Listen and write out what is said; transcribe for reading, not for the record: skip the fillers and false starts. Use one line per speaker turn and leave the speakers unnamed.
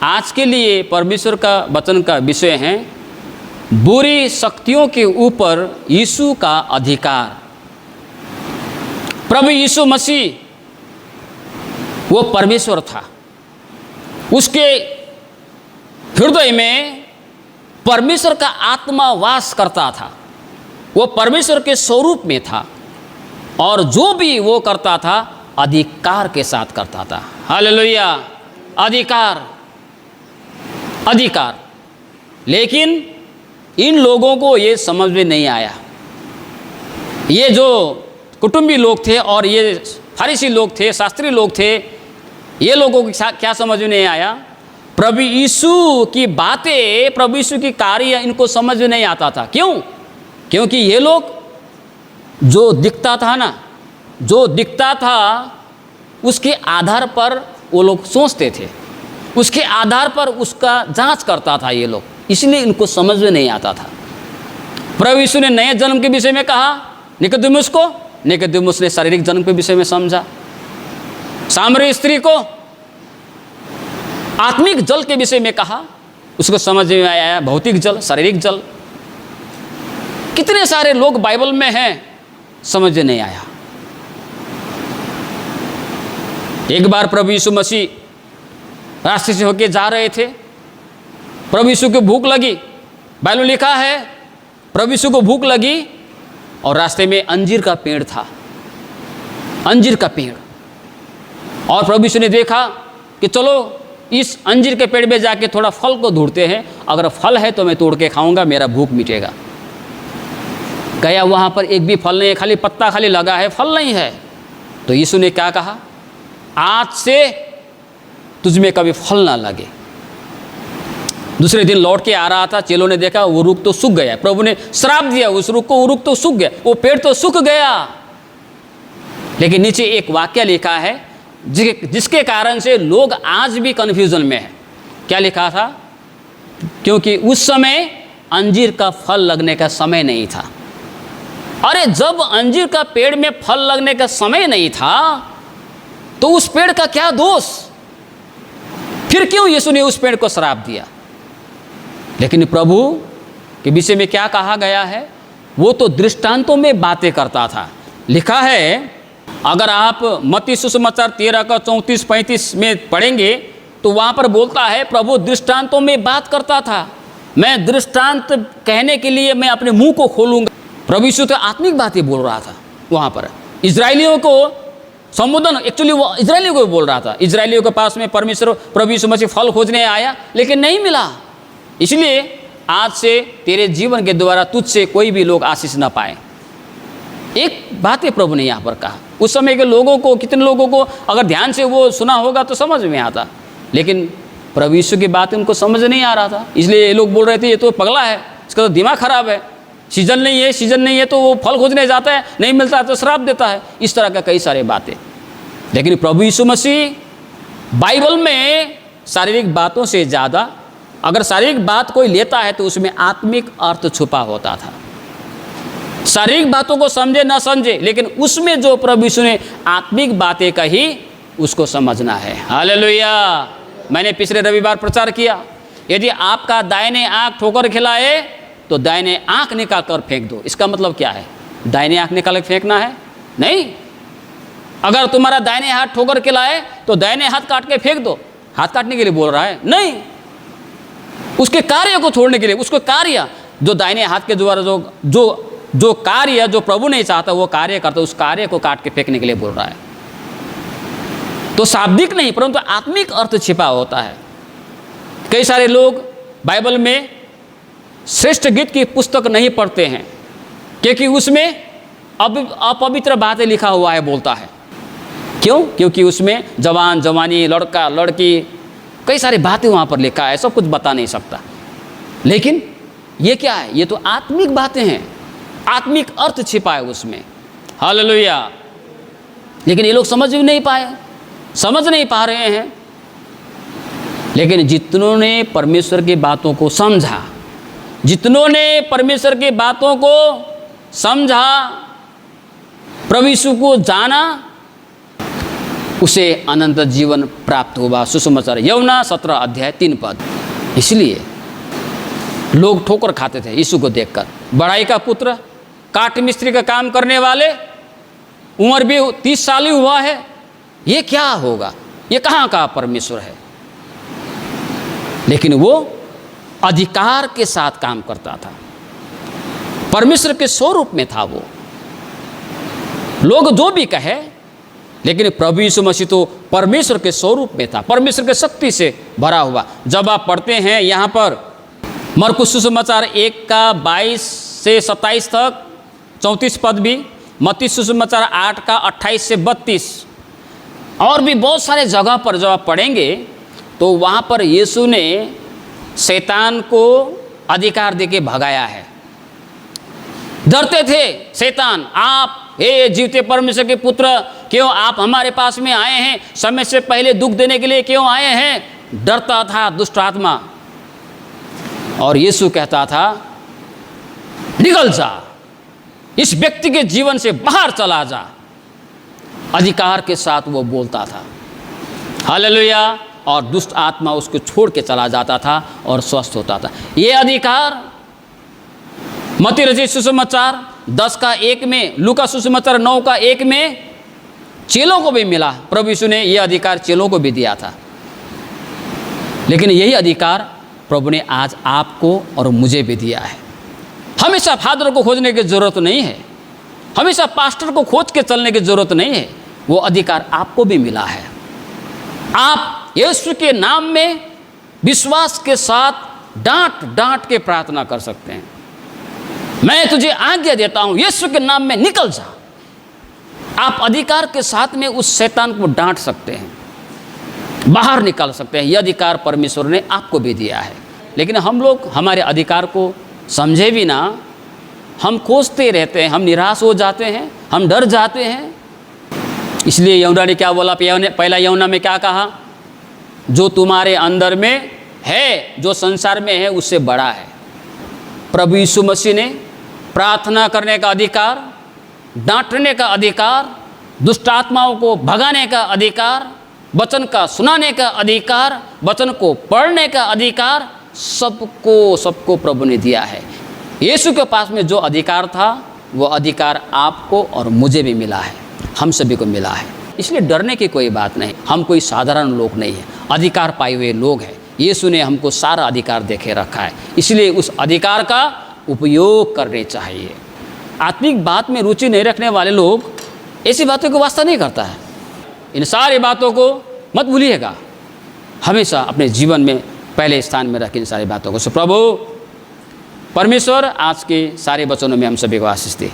आज के लिए परमेश्वर का वचन का विषय है बुरी शक्तियों के ऊपर यीशु का अधिकार। प्रभु यीशु मसीह वो परमेश्वर था, उसके हृदय में परमेश्वर का आत्मा वास करता था, वो परमेश्वर के स्वरूप में था और जो भी वो करता था अधिकार के साथ करता था। हालेलुया, अधिकार, अधिकार। लेकिन इन लोगों को ये समझ में नहीं आया। ये जो कुटुंबी लोग थे और ये फरीसी लोग थे, शास्त्री लोग थे, ये लोगों को क्या समझ में नहीं आया? प्रभु यीशु की बातें, प्रभु यीशु की कार्य इनको समझ में नहीं आता था। क्यों? क्योंकि ये लोग जो दिखता था ना, जो दिखता था उसके आधार पर वो लोग सोचते थे, उसके आधार पर उसका जांच करता था ये लोग, इसलिए इनको समझ में नहीं आता था। प्रभु यीशु ने नए जन्म के विषय में कहा निकोदेमुस को, निकोदेमुस ने शारीरिक जन्म के विषय में समझा। सामरी स्त्री को आत्मिक जल के विषय में कहा, उसको समझ में आया भौतिक जल, शारीरिक जल। कितने सारे लोग बाइबल में हैं, समझ में नहीं आया। एक बार प्रभु यीशु मसीह रास्ते से होके जा रहे थे, प्रभु यीशु को भूख लगी। बाइबल में लिखा है प्रभु यीशु को भूख लगी और रास्ते में अंजीर का पेड़ था, अंजीर का पेड़। और प्रभु यीशु ने देखा कि चलो इस अंजीर के पेड़ में जाके थोड़ा फल को ढूंढते हैं, अगर फल है तो मैं तोड़ के खाऊंगा, मेरा भूख मिटेगा। गया, वहाँ पर एक भी फल नहीं है, खाली पत्ता खाली लगा है, फल नहीं है। तो यीशु ने क्या कहा? आज से तुझमें कभी फल ना लगे। दूसरे दिन लौट के आ रहा था, चेलों ने देखा वो रुख तो सूख गया। प्रभु ने श्राप दिया उस रुख को, वो रुख तो सूख गया, वो पेड़ तो सूख गया। लेकिन नीचे एक वाक्य लिखा है जिसके कारण से लोग आज भी कन्फ्यूजन में है। क्या लिखा था? क्योंकि उस समय अंजीर का फल लगने का समय नहीं था। अरे जब अंजीर का पेड़ में फल लगने का समय नहीं था तो उस पेड़ का क्या दोष? फिर क्यों यीशु ने उस पेड़ को श्राप दिया? लेकिन प्रभु के विषय में क्या कहा गया है? वो तो दृष्टांतों में बातें करता था। लिखा है, अगर आप मत्ती सुसमाचार 13 का 34-35 में पढ़ेंगे तो वहाँ पर बोलता है प्रभु दृष्टांतों में बात करता था। मैं दृष्टांत कहने के लिए मैं अपने मुंह को खोलूँगा। प्रभु यीशु तो आत्मिक बातें बोल रहा था। वहाँ पर इजरायलियों को संबोधन, एक्चुअली वो इजरायलियों को बोल रहा था। इजरायलियों के पास में परमेश्वर प्रभु यीशु मसीह फल खोजने आया लेकिन नहीं मिला, इसलिए आज से तेरे जीवन के द्वारा तुझसे कोई भी लोग आशीष ना पाए। एक बात है प्रभु ने यहाँ पर कहा। उस समय के लोगों को, कितने लोगों को अगर ध्यान से वो सुना होगा तो समझ में आता, लेकिन प्रभु यीशु की बातें उनको समझ नहीं आ रहा था। इसलिए ये लोग बोल रहे थे ये तो पगला है, इसका तो दिमाग खराब है, सीजन नहीं है, सीजन नहीं है तो वो फल खोजने जाता है, नहीं मिलता है तो श्राप देता है। इस तरह का कई सारे बातें। लेकिन प्रभु यीशु मसीह बाइबल में शारीरिक बातों से ज़्यादा, अगर शारीरिक बात कोई लेता है तो उसमें आत्मिक अर्थ छुपा होता था। शारीरिक बातों को समझे ना समझे, लेकिन उसमें जो प्रभु यीशु ने आत्मिक बातें कही उसको समझना है। हालेलुया। मैंने पिछले रविवार प्रचार किया, यदि आपका दाहिने आँख ठोकर खिलाए तो दाहिने आँख निकाल कर फेंक दो। इसका मतलब क्या है? दाहिने आँख निकाल कर फेंकना है? नहीं। अगर तुम्हारा दाहिने हाथ ठोकर खिलाए तो दाहिने हाथ काट के फेंक दो। हाथ काटने के लिए बोल रहा है? नहीं, उसके कार्य को छोड़ने के लिए। उसको कार्य जो दाहिने हाथ के द्वारा जो कार्य जो प्रभु नहीं चाहता वो कार्य करता, उस कार्य को काट के फेंकने के लिए बोल रहा है। तो शाब्दिक नहीं परंतु आत्मिक अर्थ छिपा होता है। कई सारे लोग बाइबल में श्रेष्ठ गीत की पुस्तक नहीं पढ़ते हैं क्योंकि उसमें अपवित्र बातें लिखा हुआ है, बोलता है। क्यों? क्योंकि उसमें जवान जवानी, लड़का लड़की, कई सारी बातें वहाँ पर लिखा है, सब कुछ बता नहीं सकता। लेकिन ये क्या है? ये तो आत्मिक बातें हैं, आत्मिक अर्थ छिपा है उसमें। हालेलुया। लेकिन ये लोग समझ भी नहीं पाए, समझ नहीं पा रहे हैं। लेकिन जितनों ने परमेश्वर की बातों को समझा, जितनों ने परमेश्वर की बातों को समझा, प्रभु यीशु को जाना, उसे अनंत जीवन प्राप्त हुआ। सुसमाचार यूहन्ना 17 अध्याय 3 पद। इसलिए लोग ठोकर खाते थे यीशु को देखकर। बड़ाई का पुत्र, काट मिस्त्री का काम करने वाले, उम्र भी 30 साल ही हुआ है, ये क्या होगा, ये कहाँ का परमेश्वर है। लेकिन वो अधिकार के साथ काम करता था, परमेश्वर के स्वरूप में था वो। लोग जो भी कहे, लेकिन प्रभु यीशु मसीह तो परमेश्वर के स्वरूप में था, परमेश्वर की शक्ति से भरा हुआ। जब आप पढ़ते हैं यहाँ पर मरकुस सुसमाचार 1 का 22 से 27 तक 34 पद भी, मत्ती सुसमाचार 8 का 28 से 32, और भी बहुत सारे जगह पर जब आप पढ़ेंगे तो वहाँ पर यीशु ने शैतान को अधिकार देके भगाया है। डरते थे शैतान, आप हे जीवते परमेश्वर के पुत्र, क्यों आप हमारे पास में आए हैं, समय से पहले दुख देने के लिए क्यों आए हैं। डरता था दुष्ट आत्मा। और यीशु कहता था निकल जा, इस व्यक्ति के जीवन से बाहर चला जा। अधिकार के साथ वो बोलता था, हालेलुया। और दुष्ट आत्मा उसको छोड़ के चला जाता था और स्वस्थ होता था। ये अधिकार मत्ती रचित सुसमाचार 10 का 1 में, लूका सुसमाचार 9 का 1 में चेलों को भी मिला। प्रभु यीशु ने यह अधिकार चेलों को भी दिया था। लेकिन यही अधिकार प्रभु ने आज आपको और मुझे भी दिया है। हमेशा फादर को खोजने की ज़रूरत नहीं है, हमेशा पास्टर को खोज के चलने की ज़रूरत नहीं है। वो अधिकार आपको भी मिला है। आप यीशु के नाम में विश्वास के साथ डांट डांट के प्रार्थना कर सकते हैं, मैं तुझे आज्ञा देता हूं, यीशु के नाम में निकल जा। आप अधिकार के साथ में उस शैतान को डांट सकते हैं, बाहर निकाल सकते हैं। यह अधिकार परमेश्वर ने आपको भी दिया है। लेकिन हम लोग हमारे अधिकार को समझे भी ना, हम खोजते रहते हैं, हम निराश हो जाते हैं, हम डर जाते हैं। इसलिए यूहन्ना ने क्या बोला, पहला यूहन्ना में क्या कहा, जो तुम्हारे अंदर में है, जो संसार में है, उससे बड़ा है। प्रभु यीशु मसीह ने प्रार्थना करने का अधिकार, डांटने का अधिकार, दुष्ट आत्माओं को भगाने का अधिकार, वचन का सुनाने का अधिकार, वचन को पढ़ने का अधिकार, सबको प्रभु ने दिया है। यीशु के पास में जो अधिकार था, वो अधिकार आपको और मुझे भी मिला है, हम सभी को मिला है। इसलिए डरने की कोई बात नहीं। हम कोई साधारण लोग नहीं हैं, अधिकार पाए हुए लोग हैं। यीशु ने हमको सारा अधिकार देके रखा है, इसलिए उस अधिकार का उपयोग करने चाहिए। आत्मिक बात में रुचि नहीं रखने वाले लोग ऐसी बातों को वास्ता नहीं करता है। इन सारी बातों को मत भूलिएगा, हमेशा अपने जीवन में पहले स्थान में रखें इन सारी बातों को। सो प्रभु परमेश्वर आज के सारे वचनों में हम सभी को आशीष दे।